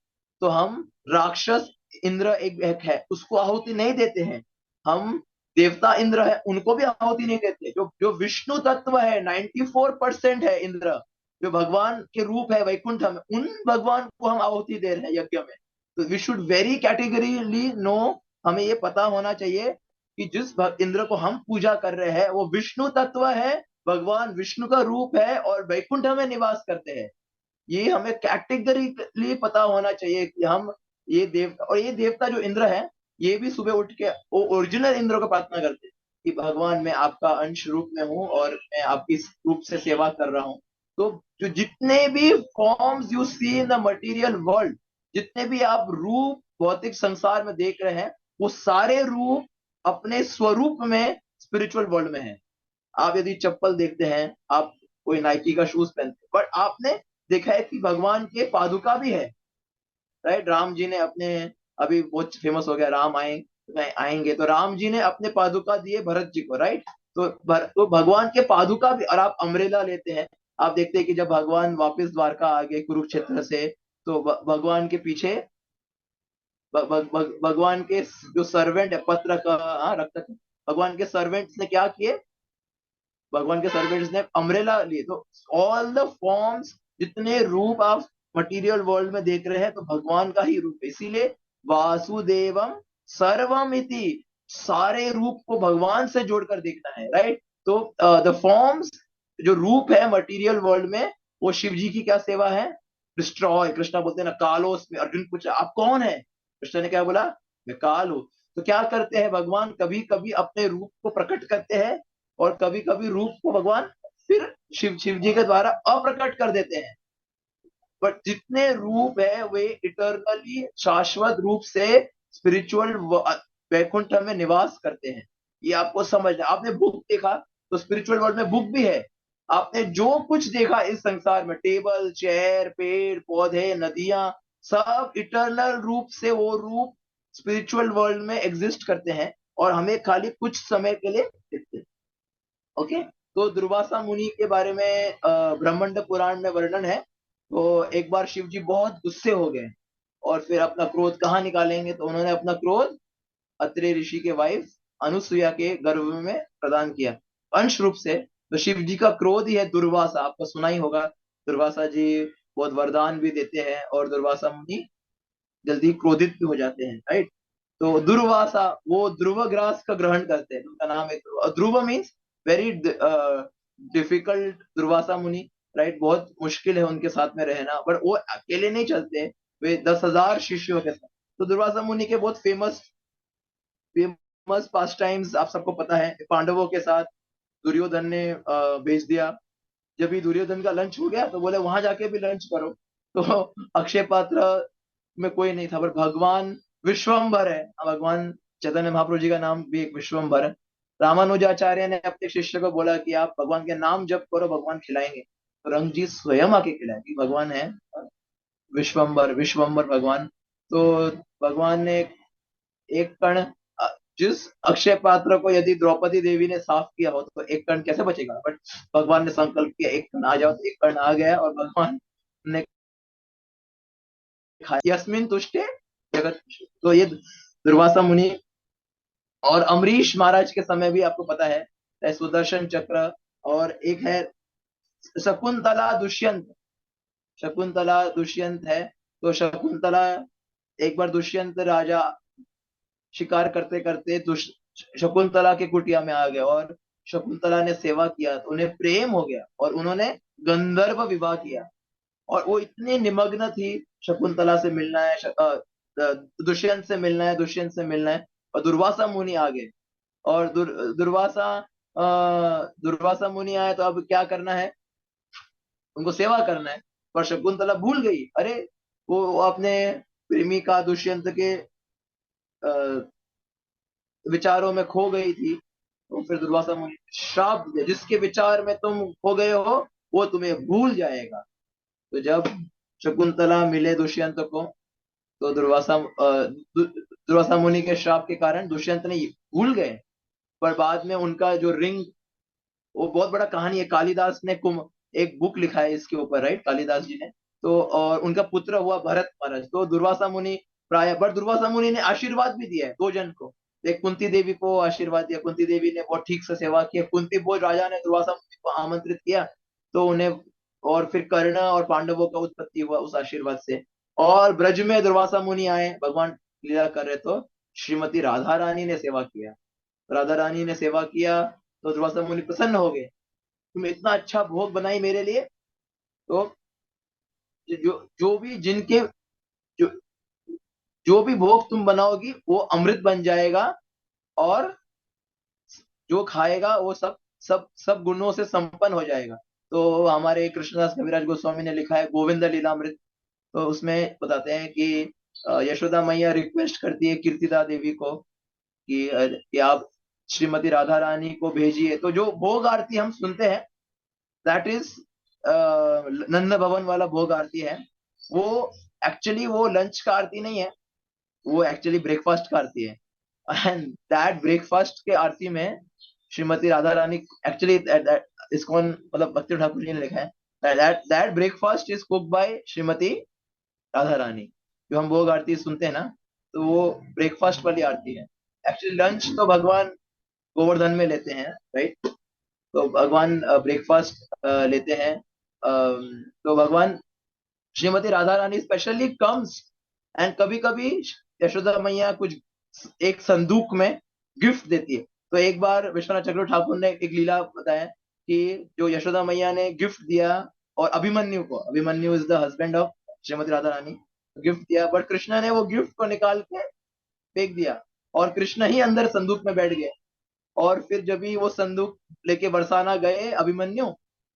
तो हम राक्षस इंद्र एक है उसको आहुति नहीं देते हैं, हम देवता इंद्र है उनको भी आहुति नहीं देते, जो जो विष्णु तत्व है 94% है इंद्र, जो भगवान के रूप है वैकुंठ में, उन भगवान को हम आहुति दे रहे हैं यज्ञ में। तो वी शुड वेरी कैटेगरीली नो, हमें ये पता होना चाहिए कि जिस इंद्र को हम पूजा कर रहे हैं वो विष्णु तत्व है, भगवान विष्णु का रूप है और वैकुंठ में निवास करते हैं। ये हमें कैटेगरिकली पता होना चाहिए कि हम ये देवता, और ये देवता जो इंद्र है ये भी सुबह उठ के वो ओरिजिनल इंद्र को प्रार्थना करते हैं कि भगवान मैं आपका अंश रूप में हूँ और मैं आपकी इस रूप से सेवा कर रहा हूँ। तो जो जितने भी forms you see in the material world, जितने भी आप रूप भौतिक संसार में देख रहे हैं, वो सारे रूप अपने स्वरूप में स्पिरिचुअल वर्ल्ड में है। आप यदि चप्पल देखते हैं, आप कोई नाइकी का शूज पहनते हैं, बट आपने देखा है कि भगवान के पादुका भी है, राइट। राम जी ने अपने, अभी बहुत फेमस हो गया राम आएंगे, तो राम जी ने अपने पादुका दिए भरत जी को, राइट। तो भगवान के पादुका भी, और आप अम्ब्रेला लेते हैं, आप देखते हैं कि जब भगवान वापस द्वारका आ गए कुरुक्षेत्र से, तो भगवान के पीछे भगवान के जो सर्वेंट है पत्र का, हाँ रक्त, भगवान के सर्वेंट्स ने क्या किए, भगवान के सर्वेंट्स ने अम्ब्रेला लिए। तो ऑल द फॉर्म्स, जितने रूप आप मटेरियल वर्ल्ड में देख रहे हैं तो भगवान का ही रूप है, इसीलिए वासुदेवम सर्वम इति, सारे रूप को भगवान से जोड़कर देखना है, राइट। तो द फॉर्म्स, जो रूप है मटेरियल वर्ल्ड में, वो शिव जी की क्या सेवा है, डिस्ट्रॉय, कृष्णा बोलते हैं ना कालोस में, अर्जुन पूछा आप कौन है, कृष्ण ने क्या बोला, मैं काल हूं। तो क्या करते हैं भगवान, कभी कभी अपने रूप को प्रकट करते हैं और कभी कभी रूप को भगवान फिर शिव जी के द्वारा अप्रकट कर देते हैं, बट जितने रूप है वे इटरनली शाश्वत रूप से स्पिरिचुअल वैकुंठ में निवास करते हैं। ये आपको समझना, आपने बुक देखा तो स्पिरिचुअल वर्ल्ड में बुक भी है, आपने जो कुछ देखा इस संसार में, टेबल चेयर पेड़ पौधे नदियां, सब इटरनल रूप से वो रूप स्पिरिचुअल वर्ल्ड में एग्जिस्ट करते हैं और हमें खाली कुछ समय के लिए दिखते हैं। ओके। तो दुर्वासा मुनि के बारे में ब्रह्मांड पुराण में वर्णन है। तो एक बार शिव जी बहुत गुस्से हो गए और फिर अपना क्रोध कहाँ निकालेंगे, तो उन्होंने अपना क्रोध अत्रि ऋषि के वाइफ अनुसुईया के गर्भ में प्रदान किया। अंश रूप से तो शिव जी का क्रोध ही है दुर्वासा, आपको सुना ही होगा। दुर्वासा जी बहुत वरदान भी देते हैं और दुर्वासा मुनि जल्दी क्रोधित भी हो जाते हैं, राइट। तो दुर्वासा वो ध्रुव ग्रास का ग्रहण करते हैं, उनका नाम है ध्रुव। ध्रुव मीन्स वेरी डिफिकल्ट, दुर्वासा मुनि, राइट। बहुत मुश्किल है उनके साथ में रहना, बट वो अकेले नहीं चलते, वे 10,000 शिष्यों के साथ। तो दुर्वासा मुनि के बहुत फेमस फेमस पास टाइम्स आप सबको पता है। पांडवों के साथ दुर्योधन ने भेज दिया। जब भी दुर्योधन का लंच हो गया तो बोले वहां जाके भी लंच करो। तो अक्षय पात्र में कोई नहीं था, पर भगवान विश्वम्भर है। भगवान चैतन्य महाप्रभु जी का नाम भी एक विश्वम्भर है। रामानुजाचार्य ने अपने शिष्य को बोला कि आप भगवान के नाम जप करो, भगवान खिलाएंगे। तो रंग जी स्वयं आके खिलाएंगे, भगवान है विश्वम्भर, विश्वम्भर भगवान। तो भगवान ने एक कण जिस अक्षय पात्र को यदि द्रौपदी देवी ने साफ किया हो तो एक कण कैसे बचेगा, बट भगवान ने संकल्प किया एक कण आ जाओ, तो एक कण आ गया और भगवान ने खाया। यस्मिन तुष्टे जगत। तो ये दुर्वासा मुनि और अमरीश महाराज के समय भी आपको पता है सुदर्शन चक्र। और एक है शकुंतला दुष्यंत। शकुंतला दुष्यंत है। तो शकुंतला एक बार दुष्यंत राजा शिकार करते करते शकुंतला के कुटिया में आ गए और शकुंतला ने सेवा किया तो उन्हें प्रेम हो गया और उन्होंने गंधर्व विवाह किया। और वो इतनी निमग्न थी, शकुंतला से मिलना है, दुष्यंत से मिलना है, दुष्यंत से मिलना है। और दुर्वासा मुनि आ गए और दुर्वासा मुनि आए तो अब क्या करना है, उनको सेवा करना है। पर शकुंतला भूल गई, अरे वो अपने प्रेमिका दुष्यंत के विचारों में खो गई थी। तो फिर दुर्वासा मुनि ने श्राप दिया, जिसके विचार में तुम खो गए हो वो तुम्हें भूल जाएगा। तो जब शकुंतला मिले दुष्यंत को तो दुर्वासा मुनि के श्राप के कारण दुष्यंत ने भूल गए। पर बाद में उनका जो रिंग, वो बहुत बड़ा कहानी है। कालिदास ने एक बुक लिखा है इसके ऊपर, राइट, कालिदास जी ने। तो और उनका पुत्र हुआ भरत महाराज। तो दुर्वासा मुनि प्राय, पर दुर्वासा मुनि ने आशीर्वाद भी दिया है 2 जन को। एक कुंती देवी को आशीर्वाद दिया, कुंती देवी ने बहुत ठीक से सेवा की। कुंती भोज राजा ने दुर्वासा मुनि को आमंत्रित किया तो उन्हें, और फिर कर्ण और पांडवों का उत्पत्ति हुआ उस आशीर्वाद से। और ब्रज में दुर्वासा मुनि आए, भगवान लीला कर रहे तो श्रीमती राधा रानी ने सेवा किया। राधा रानी ने सेवा किया तो दुर्वासा मुनि प्रसन्न हो गए, तुम इतना अच्छा भोग बनाई मेरे लिए। तो जो जो भी जिनके जो जो भी भोग तुम बनाओगी वो अमृत बन जाएगा, और जो खाएगा वो सब सब सब गुणों से संपन्न हो जाएगा। तो हमारे कृष्णदास कविराज गोस्वामी ने लिखा है गोविंद लीलामृत। तो उसमें बताते हैं कि यशोदा मैया रिक्वेस्ट करती है कीर्तिदा देवी को कि आप श्रीमती राधा रानी को भेजिए। तो जो भोग आरती हम सुनते हैं, दैट इज नंद भवन वाला भोग आरती है। वो एक्चुअली वो लंच का आरती नहीं है, वो एक्चुअली ब्रेकफास्ट का आरती है। एंड दैट ब्रेकफास्ट के आरती में श्रीमती राधा रानी एक्चुअली, इसको मतलब भक्ति ठाकुर जी ने लिखा है, that that breakfast is cook by Shrimati Radha Rani. जो हम भोग आरती सुनते हैं ना, तो वो ब्रेकफास्ट वाली आरती है। एक्चुअली लंच तो भगवान गोवर्धन में लेते हैं, राइट। तो भगवान ब्रेकफास्ट लेते हैं। तो भगवान श्रीमती राधा रानी स्पेशली कम्स, एंड कभी कभी यशोदा मैया कुछ एक संदूक में गिफ्ट देती है। तो एक बार विश्वनाथ चक्र ठाकुर ने एक लीला बताया कि जो यशोदा मैया ने गिफ्ट दिया और अभिमन्यु को, Abhimanyu is the husband of Shrimati Radha Rani, gift दिया, बट कृष्णा ने वो गिफ्ट को निकाल के फेंक दिया और कृष्ण ही अंदर संदूक में बैठ गए। और फिर जब भी वो संदूक लेके बरसाना गए अभिमन्यु,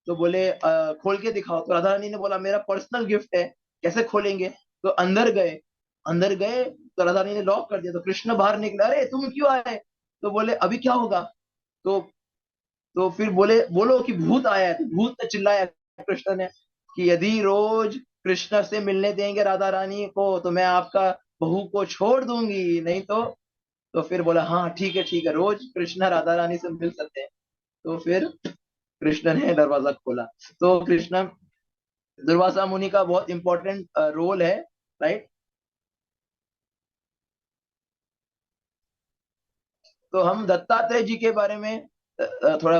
तो बोले खोल के दिखाओ। तो राधा रानी ने बोला मेरा पर्सनल गिफ्ट है, कैसे खोलेंगे। तो अंदर गए, अंदर गए तो राधा रानी ने लॉक कर दिया। तो कृष्ण बाहर निकले, अरे तुम क्यों आए। तो बोले अभी क्या होगा। तो फिर बोले बोलो कि भूत आया है। तो भूत ने चिल्लाया कृष्ण ने कि यदि रोज कृष्ण से मिलने देंगे राधा रानी को तो मैं आपका बहू को छोड़ दूंगी, नहीं तो। तो फिर बोला हाँ ठीक है ठीक है, रोज कृष्ण राधा रानी से मिल सकते हैं। तो फिर कृष्ण ने दरवाजा खोला। तो कृष्ण, दुर्वासा मुनि का बहुत इंपॉर्टेंट रोल है, राइट। तो हम दत्तात्रेय जी के बारे में थोड़ा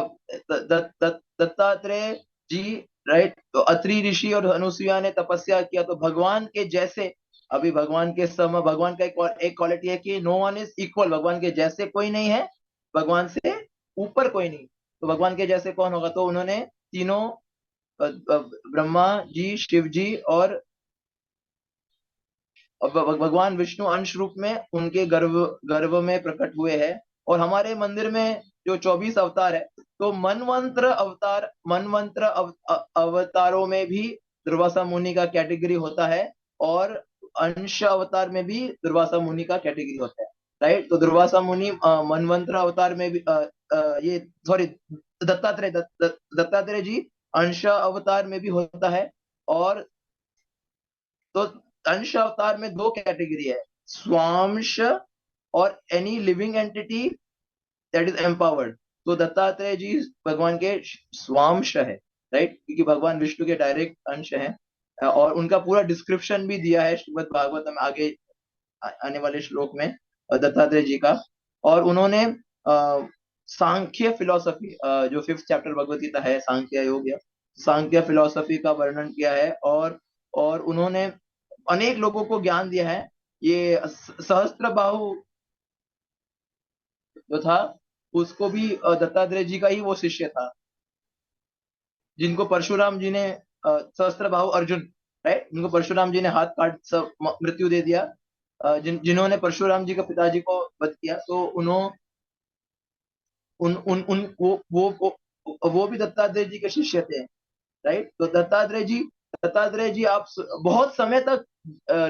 दत्तात्रेय जी, राइट। तो अत्रि ऋषि और अनुसुईया ने तपस्या किया, तो भगवान के जैसे, अभी भगवान के सम, भगवान का एक क्वालिटी है कि नो वन इज इक्वल, भगवान के जैसे कोई नहीं है, भगवान से ऊपर कोई नहीं। तो भगवान के जैसे कौन होगा? तो उन्होंने तीनों ब्रह्मा जी, शिव जी और भगवान विष्णु अंश रूप में उनके गर्भ गर्भ में प्रकट हुए हैं। और हमारे मंदिर में जो 24 अवतार है, तो मनवंतर अवतारों में भी दुर्वासा मुनि का कैटेगरी होता है, और अंश अवतार में भी दुर्वासा मुनि का कैटेगरी होता है, राइट। तो दुर्वासा मुनि मनवंतर अवतार में भी ये सॉरी दत्तात्रेय जी अंश अवतार में भी होता है। और तो अंश अवतार में दो कैटेगरी है, स्वांश और any living entity that is empowered. तो दत्तात्रेय जी भगवान के स्वांश है, राइट, क्योंकि भगवान विष्णु के डायरेक्ट अंश है। और उनका पूरा डिस्क्रिप्शन भी दिया है श्रीमद् भागवत में आगे आने वाले श्लोक में, दत्तात्रेय जी का। और उन्होंने सांख्य फिलोसफी, जो 5th चैप्टर भगवत गीता है, सांख्य योग या सांख्य फिलोसफी का वर्णन किया है। और उन्होंने अनेक लोगों को ज्ञान दिया है। ये सहस्त्रबाहु जो था, उसको भी दत्तात्रेय जी का ही वो शिष्य था, जिनको परशुराम जी ने सहस्त्रबाहु अर्जुन, राइट, जिनको परशुराम जी ने हाथ काट सब मृत्यु दे दिया, जिन्होंने परशुराम जी का पिताजी को वध किया, तो उन्हों उन उन उन वो भी दत्तात्रेय जी के शिष्य थे, राइट। तो दत्तात्रेय जी आप बहुत समय तक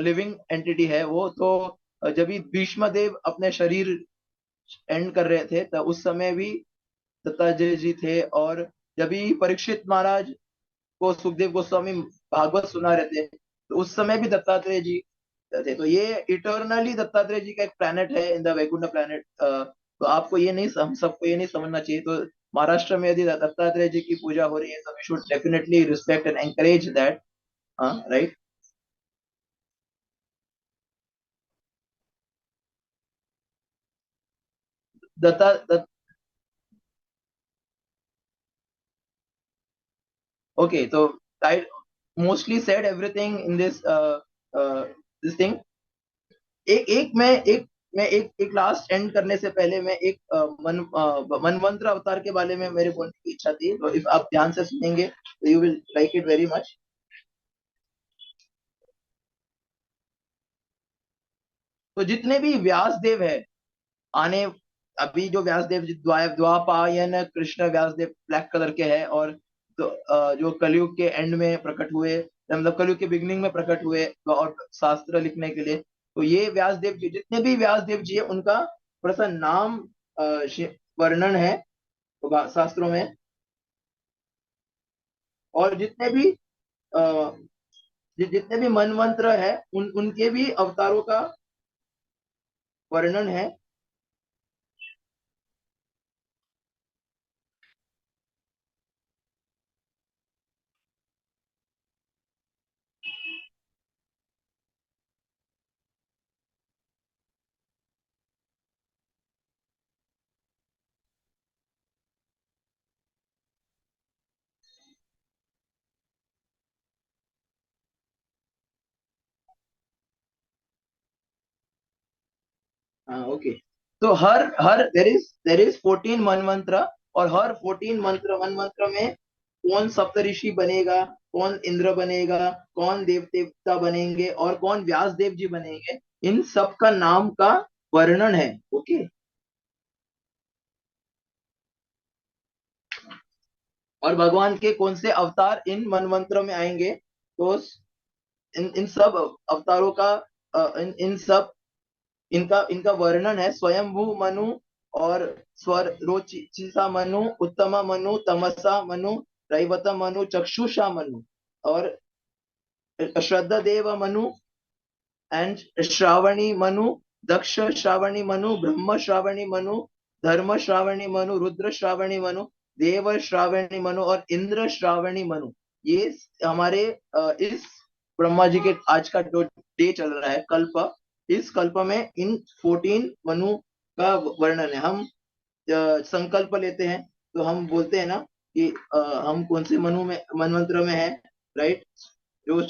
लिविंग एंटिटी है वो। तो जब भी भीष्म देव अपने शरीर एंड कर रहे थे, तो उस समय भी दत्तात्रेय जी थे। और जब भी परीक्षित महाराज को सुखदेव गोस्वामी भागवत सुना रहे थे, तो उस समय भी दत्तात्रेय जी थे। तो ये इटर्नली दत्तात्रेय जी का एक प्लैनेट है इन द वैकुंठ प्लैनेट। तो आपको ये नहीं, हम सबको ये नहीं समझना चाहिए। तो महाराष्ट्र में यदि दत्तात्रेय जी की पूजा हो रही है, तो we should definitely respect and encourage that, हाँ, राइट। दत्ता दत्त ओके, तो I mostly said everything in this thing. एक लास्ट एंड करने से पहले मैं एक मनवंतर अवतार के बारे में मेरे बोलने की इच्छा थी, तो इफ आप ध्यान से सुनेंगे तो you will like it very much. तो जितने भी व्यास देव है आने, अभी जो व्यासदेव जी द्वापायन कृष्ण व्यासदेव ब्लैक कलर के हैं, और जो कलयुग के एंड में प्रकट हुए, मतलब कलयुग के बिगिनिंग में प्रकट हुए और शास्त्र लिखने के लिए। तो ये व्यासदेव जी, जितने भी व्यासदेव जी है, उनका थोड़ा सा नाम वर्णन है शास्त्रों में। और जितने भी मनवंत्र है, उनके भी अवतारों का वर्णन है। हाँ, ओके। तो हर हर देर इज 14 मनमंत्र। और हर 14 मन मंत्र में कौन सप्तऋषि बनेगा, कौन इंद्र बनेगा, कौन देव देवता बनेंगे, और कौन व्यास देव जी बनेंगे, इन सब का नाम का वर्णन है। ओके। और भगवान के कौन से अवतार इन मनमंत्रों में आएंगे, तो इन सब अवतारों का इन सब इनका इनका वर्णन है। स्वयंभू मनु, और स्वर रोचिसा मनु, उत्तमा मनु, तमसा मनु, रैवत मनु, चक्षुषा मनु, और श्रद्धा देव मनु, एंड श्रावणी मनु, दक्ष श्रावणी मनु, ब्रह्म श्रावणी मनु, धर्म श्रावणी मनु, रुद्र श्रावणी मनु, देव श्रावणी मनु, और इंद्र श्रावणी मनु। ये हमारे इस ब्रह्मा जी के आज का जो डे चल रहा है, कल्प, इस कल्प में इन 14 मनु का वर्णन है। हम संकल्प लेते हैं तो हम बोलते हैं ना कि हम कौन से मनवंत्र में है, राइट। जो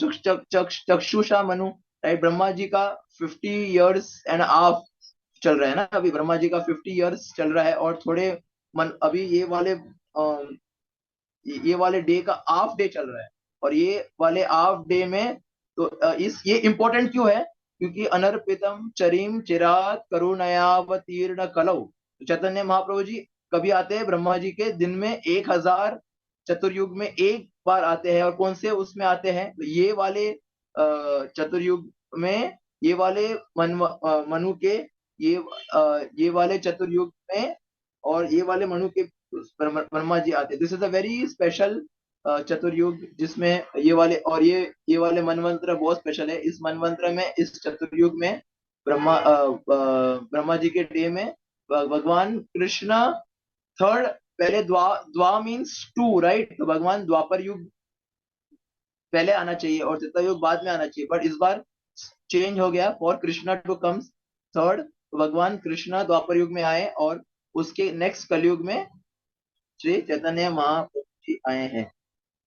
चक्षुषा मनु, राइट। ब्रह्मा जी का 50 years and a half चल रहा है ना, अभी ब्रह्मा जी का 50 years चल रहा है, और थोड़े अभी ये वाले डे का हाफ डे चल रहा है। और ये वाले हाफ डे में तो इस ये इंपॉर्टेंट क्यों है, क्योंकि अनर्पितम चरीम चिरात करुणयावतीर्ण कलौ, तो चैतन्य महाप्रभु जी कभी आते हैं ब्रह्मा जी के दिन में 1000 चतुर्युग में एक बार आते हैं। और कौन से उसमें आते हैं, तो ये वाले चतुर्युग में, ये वाले मनु के, ये वाले चतुर्युग में, और ये वाले मनु के ब्रह्मा जी आते हैं। This is a very special chaturyuga, जिसमें ये वाले और ये वाले मनवंतर बहुत स्पेशल है। इस मनवंतर में, इस चतुर्युग में ब्रह्मा जी के डे में भगवान कृष्ण थर्ड, पहले द्वा द्वा मीन्स टू, राइट। तो भगवान द्वापर युग पहले आना चाहिए और त्रेता युग बाद में आना चाहिए, बट इस बार चेंज हो गया for Krishna to comes third. तो भगवान कृष्णा द्वापर युग में आए और उसके नेक्स्ट कलयुग में श्री चैतन्य महाप्रभु जी आए हैं,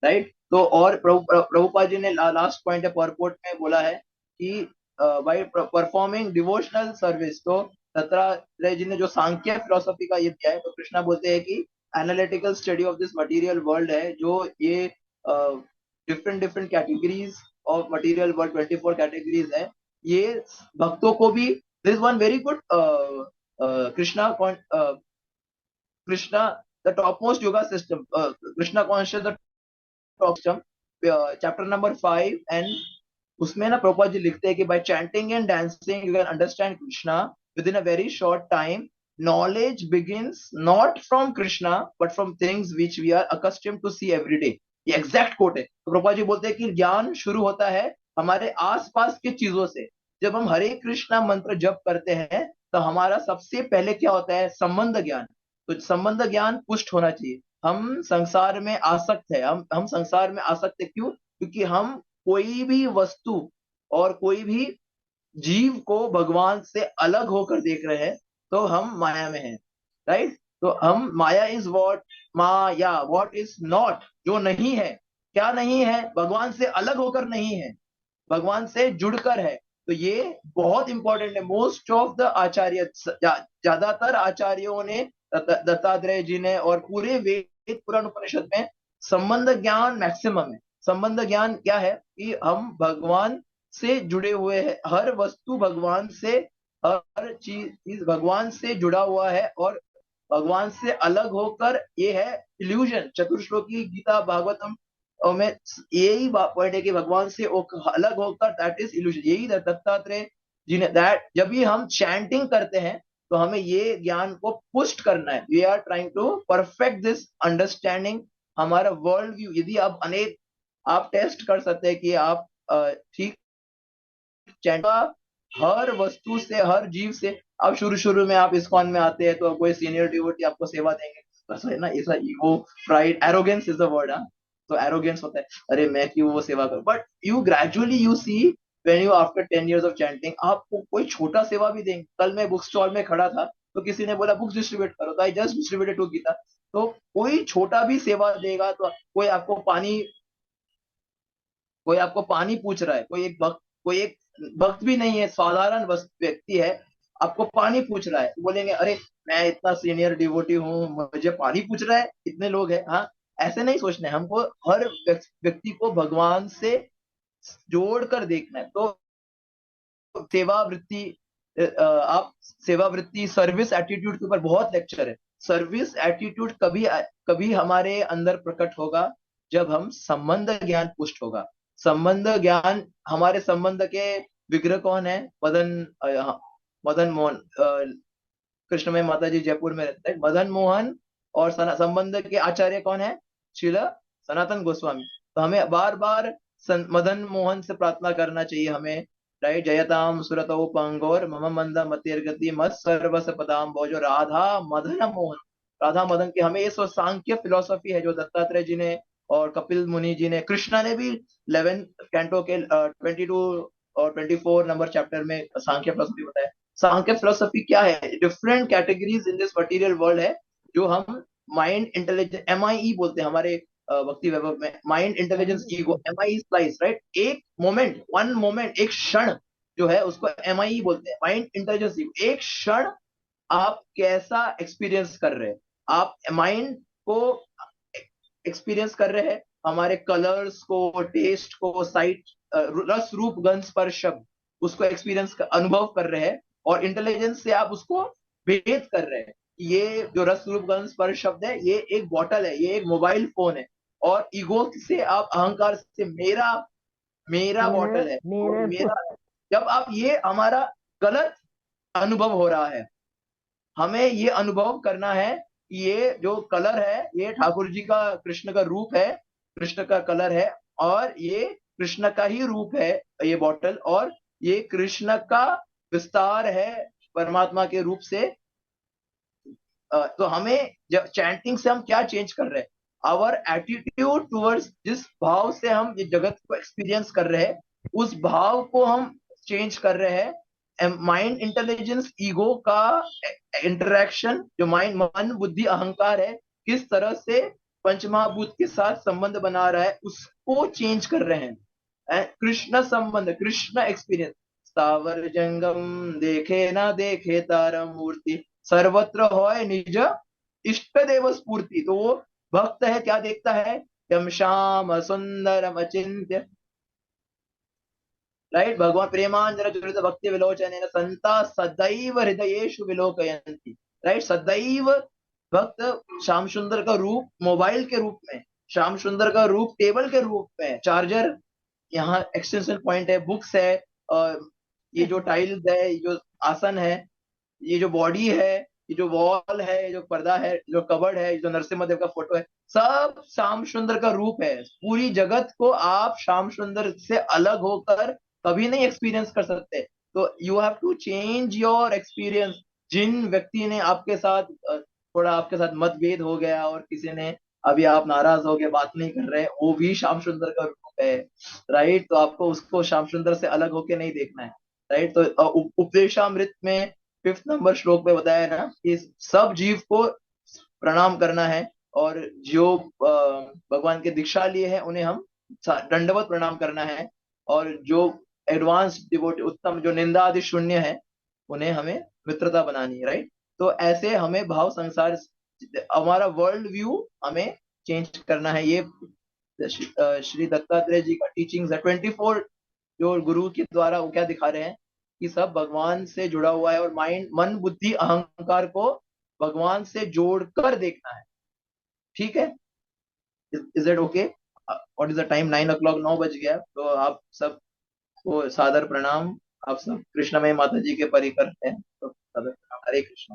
राइट। तो और प्रभुपाद जी ने लास्ट पॉइंट है पॉरपोर्ट में बोला है कि बाय परफॉर्मिंग डिवोशनल सर्विस, तो दत्तात्रेय जी ने जो सांख्य फिलोसफी का ये दिया है, तो कृष्णा बोलते हैं कि analytical study of this material world है, जो ये different different categories of material world, 24 categories है। ये भक्तों को भी, this one very good Krishna Krishna the top most yoga system, Krishna conscious system, chapter number 5, and उसमें ना प्रभुपाद जी लिखते हैं कि bye chanting and dancing you can understand Krishna with in a very short time. Knowledge begins not from Krishna but from things which we are accustomed to see every day. ये exact quote है। तो प्रभुपाद जी बोलते हैं कि ज्ञान शुरू होता है हमारे आसपास की चीजों से। जब हम हरे कृष्णा मंत्र जप करते हैं, तो हमारा सबसे पहले क्या होता है, संबंध ज्ञान। तो संबंध ज्ञान पुष्ट होना चाहिए। हम संसार में आसक्त है, हम संसार में आसक्त है क्यों, क्योंकि हम कोई भी वस्तु और कोई भी जीव को भगवान से अलग होकर देख रहे हैं, तो हम माया में हैं, राइट। तो हम maya is what, maya what is not, जो नहीं है। क्या नहीं है, भगवान से अलग होकर नहीं है, भगवान से जुड़कर है। तो ये बहुत इंपॉर्टेंट है। मोस्ट ऑफ द आचार्य, ज्यादातर आचार्यों ने, दत्तात्रेय जी ने और पूरे वेद पुराण उपनिषद में संबंध ज्ञान मैक्सिमम है। संबंध ज्ञान क्या है कि हम भगवान से जुड़े हुए हैं, हर वस्तु भगवान से, हर चीज भगवान से जुड़ा हुआ है, और भगवान से अलग होकर ये है इल्यूजन। चतुर्श्लोकी गीता भागवतम में यही पॉइंट है कि भगवान से अलग होकर, दैट इज इल्यूजन। यही दत्तात्रेय जी ने, दैट जब भी हम चैंटिंग करते हैं, तो हमें ये ज्ञान को पुष्ट करना है। We are trying to perfect this understanding, हमारा वर्ल्ड व्यू। यदि आप अनेक, आप टेस्ट कर सकते हैं कि आप ठीक चैंट हर वस्तु से, हर जीव से। अब शुरू शुरू में आप इस्कॉन में आते हैं तो कोई सीनियर डिवोटी आपको सेवा देंगे, बस है ना, ऐसा ego, pride, arrogance is the word. हाँ, तो एरोगेंस होता है, अरे मैं क्यों वो सेवा करूं। But you gradually you see, when you after 10 years of chanting, आपको कोई छोटा सेवा भी देंगे। कल मैं बुक स्टॉल में खड़ा था, तो किसी ने बोला बुक्स डिस्ट्रीब्यूट करो, तो I just distributed to Gita. तो कोई छोटा भी सेवा देगा, तो कोई आपको पानी पूछ रहा है, कोई एक भक्त भी नहीं है, साधारण व्यक्ति है, आपको पानी पूछ रहा है, तो बोलेंगे अरे मैं इतना सीनियर डिवोटी हूँ, मुझे पानी पूछ रहा है, इतने लोग हैं। हाँ, ऐसे नहीं सोचना है हमको, हर व्यक्ति को भगवान से जोड़ कर देखना है। तो सेवा वृत्ति, आप सेवा वृत्ति, सर्विस एटीट्यूड के ऊपर बहुत लेक्चर है। सर्विस एटीट्यूड कभी कभी हमारे अंदर प्रकट होगा जब हम संबंध ज्ञान पुष्ट होगा। संबंध ज्ञान, हमारे संबंध के विग्रह कौन है, मदन मोहन, कृष्णमय माता जी जयपुर में रहते हैं, मदन मोहन। और संबंध के आचार्य कौन है, श्रील सनातन गोस्वामी। तो हमें बार बार मदन मोहन से प्रार्थना करना चाहिए हमें, राइट। जयताम सुरतो पंगोर मम मंद मतिर्गति मत सर्वस पदाम भो, जो राधा मदन मोहन, राधा मदन की हमें ये सांख्य फिलोसफी है जो दत्तात्रेय जी ने और कपिल मुनि जी ने, कृष्णा ने भी 11 कैंटो के 22 और 24 नंबर चैप्टर में सांख्य फिलोसफी बताया। सांख्य फिलोसफी क्या है, different categories in this material world है, जो हम माइंड इंटेलिजेंस MIE बोलते हैं हमारे भक्ति वैभव में, mind intelligence ego, MIE slice, right. एक मोमेंट, वन मोमेंट, एक क्षण जो है उसको MIE बोलते हैं, माइंड इंटेलिजेंस ईगो। एक क्षण आप कैसा एक्सपीरियंस कर रहे हैं, आप माइंड को एक्सपीरियंस कर रहे हैं, हमारे कलर्स को, टेस्ट को, साइट, रस रूप गंध स्पर्श शब्द, उसको एक्सपीरियंस अनुभव कर रहे हैं, और इंटेलिजेंस से आप उसको भेद कर रहे हैं। ये जो रस रूप गंध स्पर्श शब्द है, ये एक बॉटल है, ये एक मोबाइल फोन है, और ईगो से आप अहंकार से मेरा, मेरा मेरा बॉटल है और मेरा मेरा, जब आप ये हमारा गलत अनुभव हो रहा है, हमें ये अनुभव करना है कि ये जो कलर है ये ठाकुर जी का, कृष्ण का रूप है, कृष्ण का कलर है, और ये कृष्ण का ही रूप है, ये बॉटल, और ये कृष्ण का विस्तार है परमात्मा के रूप से। तो हमें जब चैंटिंग से हम क्या चेंज कर रहे हैं, आवर एटीट्यूड टुवर्ड्स, जिस भाव से हम ये जगत को एक्सपीरियंस कर रहे हैं, उस भाव को हम चेंज कर रहे हैं। माइंड इंटेलिजेंस ईगो का इंटरेक्शन, जो माइंड, मन बुद्धि अहंकार है, किस तरह से पंचमहाभूत के साथ संबंध बना रहा है, उसको चेंज कर रहे हैं। कृष्ण संबंध, कृष्ण एक्सपीरियंस, स्थावर जंगम देखे ना देखे तारा मूर्ति, सर्वत्र होय निज इष्ट देव स्फूर्ति। तो वो भक्त है, क्या देखता है, यम श्याम सुंदरम अचिंत्य, राइट। भगवान प्रेमांजन चरित भक्ति विलोचन संता सदैव हृदयेषु विलोकयन्ति, राइट। सदैव भक्त श्याम सुंदर का रूप मोबाइल के रूप में, श्याम सुंदर का रूप टेबल के रूप में, चार्जर, यहाँ एक्सटेंशन पॉइंट है, बुक्स है, और ये जो टाइल्स है, ये जो आसन है, ये जो बॉडी है, ये जो वॉल है, ये जो पर्दा है, जो कबर्ड है, ये जो नरसिम्हा देव का फोटो है, सब श्याम सुंदर का रूप है। पूरी जगत को आप श्याम सुंदर से अलग होकर कभी नहीं एक्सपीरियंस कर सकते। तो you have to change your experience. जिन व्यक्ति ने आपके साथ थोड़ा आपके साथ मतभेद हो गया, और किसी ने अभी आप नाराज हो गए, बात नहीं कर रहे, वो भी श्याम सुंदर का रूप है, राइट। तो आपको उसको श्याम सुंदर से अलग होके नहीं देखना है, राइट। तो उपदेशामृत में 5th नंबर श्लोक में बताया ना कि सब जीव को प्रणाम करना है, और जो भगवान के दीक्षा लिए हैं उन्हें हम दंडवत प्रणाम करना है, और जो एडवांस डिवोटी, उत्तम, जो निंदा आदि शून्य है, उन्हें हमें मित्रता बनानी है, राइट। तो ऐसे हमें भाव संसार, हमारा वर्ल्ड व्यू हमें चेंज करना है। ये श्री दत्तात्रेय जी का टीचिंग्स है 24, जो गुरु के द्वारा वो क्या दिखा रहे हैं कि सब भगवान से जुड़ा हुआ है, और माइंड, मन बुद्धि अहंकार को भगवान से जोड़कर देखना है, ठीक है। Is it okay? What is the time? 9 o'clock, 9 बज गया। तो आप सबको सादर प्रणाम। आप सब कृष्णमय माता जी के परिकर हैं, तो सादर प्रणाम। हरे कृष्ण।